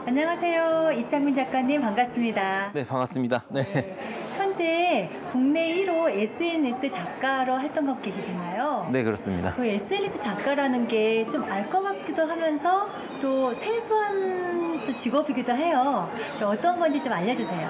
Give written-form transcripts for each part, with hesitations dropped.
안녕하세요. 이창민 작가님 반갑습니다. 네, 반갑습니다. 네. 현재 국내 1호 SNS 작가로 활동하고 계시잖아요. 네, 그렇습니다. 그 SNS 작가라는 게 좀 알 것 같기도 하면서 또 생소한 또 직업이기도 해요. 어떤 건지 좀 알려주세요.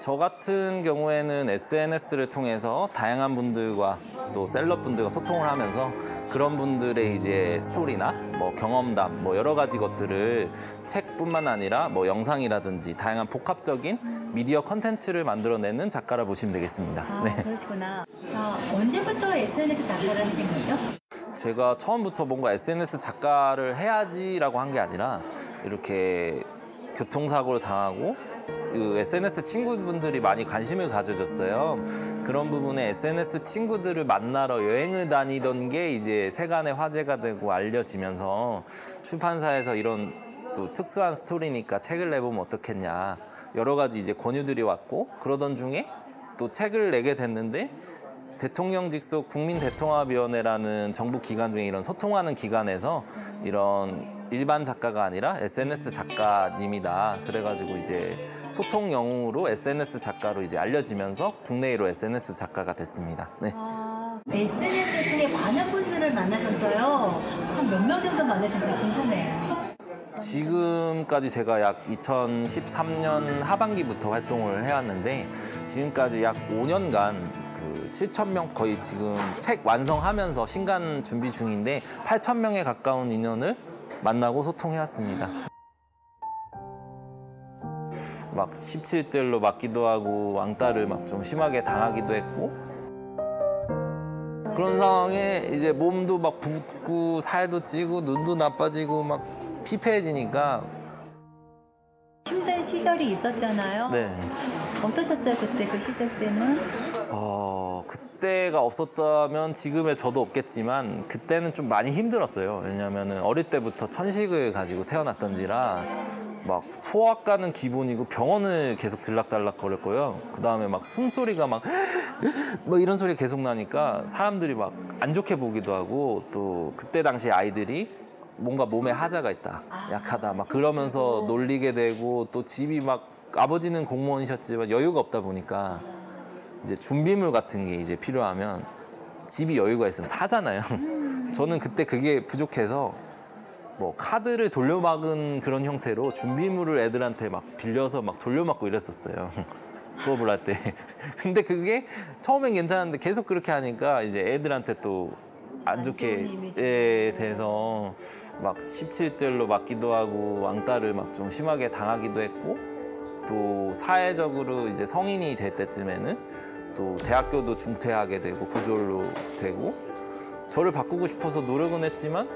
저 같은 경우에는 SNS를 통해서 다양한 분들과 또 셀럽분들과 소통을 하면서 그런 분들의 이제 스토리나 뭐 경험담 뭐 여러 가지 것들을 책뿐만 아니라 뭐 영상이라든지 다양한 복합적인 미디어 컨텐츠를 만들어내는 작가라 보시면 되겠습니다. 아, 네. 그러시구나. 자, 언제부터 SNS 작가를 하신 거죠? 제가 처음부터 뭔가 SNS 작가를 해야지라고 한 게 아니라 이렇게 교통사고를 당하고 그 SNS 친구분들이 많이 관심을 가져줬어요. 그런 부분에 SNS 친구들을 만나러 여행을 다니던 게 이제 세간의 화제가 되고 알려지면서 출판사에서 이런 또 특수한 스토리니까 책을 내보면 어떻겠냐 여러 가지 이제 권유들이 왔고 그러던 중에 또 책을 내게 됐는데 대통령 직속 국민대통합위원회라는 정부 기관 중에 이런 소통하는 기관에서 이런 일반 작가가 아니라 SNS 작가님이다. 그래가지고 이제 소통 영웅으로 SNS 작가로 이제 알려지면서 국내 1호 SNS 작가가 됐습니다. 네. SNS를 통해 많은 분들을 만나셨어요. 한 몇 명 정도 만나셨는지 궁금해요. 지금까지 제가 약 2013년 하반기부터 활동을 해왔는데 지금까지 약 5년간 7,000명 거의 지금 책 완성하면서 신간 준비 중인데 8,000명에 가까운 인원을 만나고 소통해왔습니다. 막 17대로 맞기도 하고 왕따를 막 좀 심하게 당하기도 했고 그런 상황에 이제 몸도 막 붓고 살도 찌고 눈도 나빠지고 막 피폐해지니까 힘든 시절이 있었잖아요. 네. 어떠셨어요 그때 그 시절 때는? 그때가 없었다면 지금의 저도 없겠지만 그때는 좀 많이 힘들었어요. 왜냐하면 어릴 때부터 천식을 가지고 태어났던지라 막 소아과는 기본이고 병원을 계속 들락달락 거렸고요. 그 다음에 막 숨소리가 막 이런 소리 계속 나니까 사람들이 막 안 좋게 보기도 하고 또 그때 당시 아이들이 뭔가 몸에 하자가 있다, 약하다 막 그러면서 놀리게 되고 또 집이 막 아버지는 공무원이셨지만 여유가 없다 보니까 이제 준비물 같은 게 이제 필요하면 집이 여유가 있으면 사잖아요. 저는 그때 그게 부족해서 뭐 카드를 돌려막은 그런 형태로 준비물을 애들한테 막 빌려서 막 돌려막고 이랬었어요. 수업을 할 때. 근데 그게 처음엔 괜찮은데 계속 그렇게 하니까 이제 애들한테 또 안 좋게 돼서 막 17대로 맞기도 하고 왕따를 막 좀 심하게 당하기도 했고 또 사회적으로 이제 성인이 될 때쯤에는 또 대학교도 중퇴하게 되고 고졸로 되고 저를 바꾸고 싶어서 노력은 했지만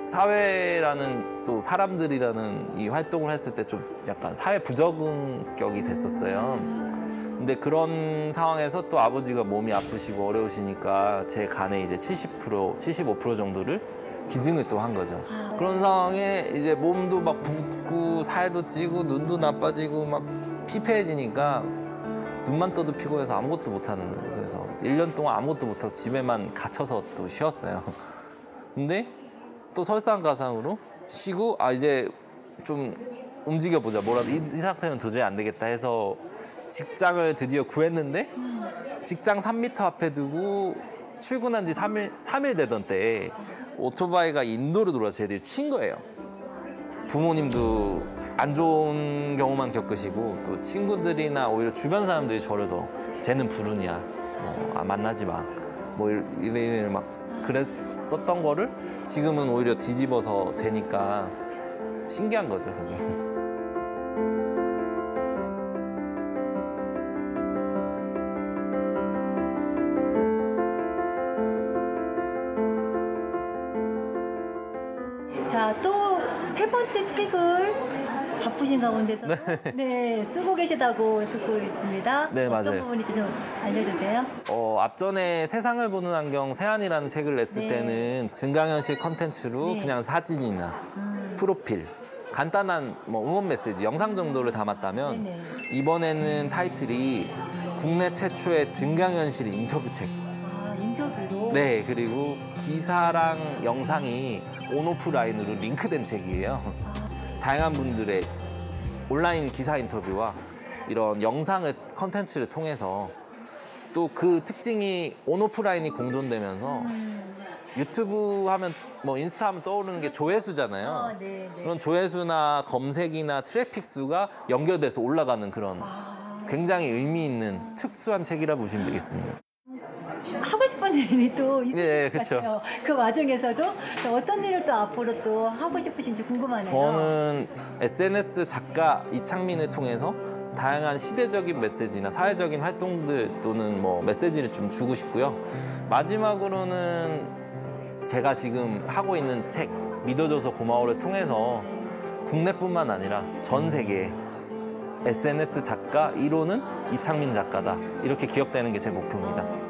사회라는 또 사람들이라는 이 활동을 했을 때 좀 약간 사회 부적응격이 됐었어요. 근데 그런 상황에서 또 아버지가 몸이 아프시고 어려우시니까 제 간에 이제 70%, 75% 정도를 기증을 또 한 거죠. 그런 상황에 이제 몸도 막 붓고 살도 찌고 눈도 나빠지고 막 피폐해지니까 눈만 떠도 피곤해서 아무것도 못하는 거예요. 그래서 1년 동안 아무것도 못하고 집에만 갇혀서 또 쉬었어요. 근데 또 설상가상으로 쉬고 이제 좀 움직여보자. 뭐라도 이 상태는 도저히 안 되겠다 해서 직장을 드디어 구했는데 직장 3m 앞에 두고 출근한 지 3일 되던 때에 오토바이가 인도로 들어와서 애들이 친 거예요. 부모님도 안 좋은 경우만 겪으시고 또 친구들이나 오히려 주변 사람들이 저를 더 쟤는 불운이야. 만나지 마. 뭐 이래 막 그랬었던 거를 지금은 오히려 뒤집어서 되니까 신기한 거죠, 그게. 자, 또 세 번째 책을 바쁘신 가운데서 네, 쓰고 계시다고 듣고 있습니다. 네, 어떤 맞아요. 부분인지 좀 알려주세요. 앞전에 세상을 보는 안경 세안이라는 책을 냈을 네. 때는 증강현실 컨텐츠로 네. 그냥 사진이나 프로필, 간단한 뭐 응원 메시지, 영상 정도를 담았다면 네네. 이번에는 타이틀이 국내 최초의 증강현실 인터뷰 책. 아, 인터뷰로. 네, 그리고 기사랑 영상이 온오프라인으로 링크된 책이에요. 다양한 분들의 온라인 기사 인터뷰와 이런 영상을 컨텐츠를 통해서 또 그 특징이 온오프라인이 공존되면서 유튜브 하면 뭐 인스타 하면 떠오르는 게 조회수잖아요. 네, 네. 그런 조회수나 검색이나 트래픽 수가 연결돼서 올라가는 그런 굉장히 의미 있는 특수한 책이라 보시면 되겠습니다. 하고 싶은 일이 또 있으실 네, 것 그쵸. 같아요. 그 와중에서도 또 어떤 일을 또 앞으로 또 하고 싶으신지 궁금하네요. 저는 SNS 작가 이창민을 통해서 다양한 시대적인 메시지나 사회적인 활동들 또는 뭐 메시지를 좀 주고 싶고요. 마지막으로는 제가 지금 하고 있는 책 믿어줘서 고마워를 통해서 국내뿐만 아니라 전 세계에 SNS 작가 1호는 이창민 작가다 이렇게 기억되는 게 제 목표입니다.